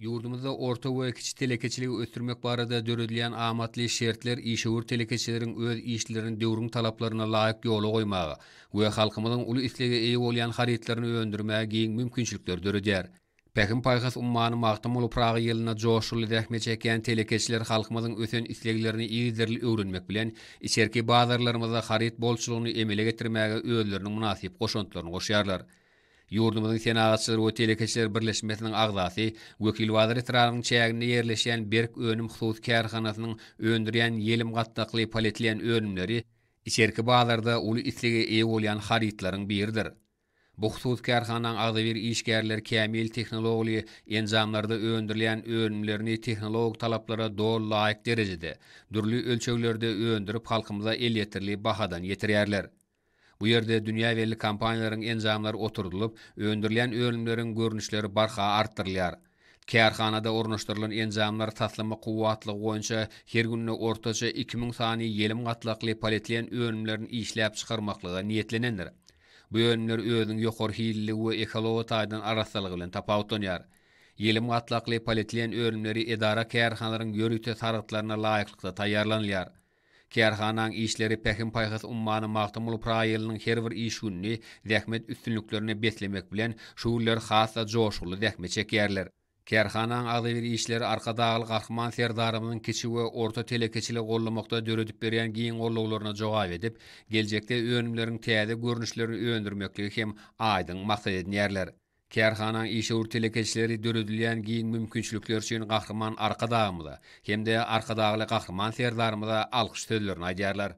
Yurdumuzda orta we kiçi telekeçiligi ötürmek barada döredilen amatly şertler işewur telekeçilerin öz işlerini döwrüň talaplaryna laýyk ýola goýmagy we halkymyzyň uly islige eýe bolýan haritlaryny öndürmäge giň mümkinçilikler döredýär. Pekin paýhas ummany magtymyl pragy ýylyna joşuly dähme çeken telekeçiler halkymyzyň ösen isleglerini ýyzderli öwrenmek bilen içerki bazarlarymyzda harit bolçulugyny emele getirmäge özleriniň munasyp goşantlaryny goşýarlar. Yurdumyzyň senagatçylary we telekeçiler birleşmesiniň agzasy Wekil Wazir Etranyň çäginde ýerleşýän Berk Önüm Husus Kärhanasynyň öndürýän ýelim gatdakly poletilen önümleri içerki bazarda uly islige eýe bolýan haritlaryň biridir. Bu husus kärhananyň agda bir işgärler kämil tehnologiýa enzamlarda öndürilen önümlerini tehnologik talaplara dol laýyk derejede, dürli ölçeglerde öndürip halkymyza el ýetirli bahadan ýetirýärler. Bu ýerde dünýä belli kompaniýalaryň enzamlary oturdulup, öndürilen önümleriň görnüşleri barha artdyrylýar. Kärhanada ornaşdyrylan enzamlar taslama kuwwatlygy boýunça her günne ortaça 2000 sany ýelim gatlakly poletilen önümlerini işläp çykarmaklyga niýetlenendir. Bu önümler özüň ýokary hilli we ekologik taýdan araslygy bilen tapawutlanýar. Ýelim gatlakly poletilen önümleri edara kärhanalaryň ýörükde sargıtlaryna laýyklykda taýýarlanýar. Kärhananyň işleri pekin paýhas ummany magtymyl praýylynyň her bir iş günni zähmet üstünlüklerini beslemek bilen şuwlar hasa joşuly zähmet çekýärler. Kärhananyň agdy bir işleri arkadaýly gahryman serdarymyň kiçi we orta telekeçilik gollamakda döredip berýän giň gollawlaryna jogap edip, geljekde önümleriň täze görnüşlerini öndürmekligi hem aýdyň maksat edýärler. Kärhananyň işewur telekeçileri döredilen giň mümkinçilikler üçin gahryman arkadaýymyza hem de arkadaýly gahryman serdarymyza alkyş sözlerini aýdýarlar.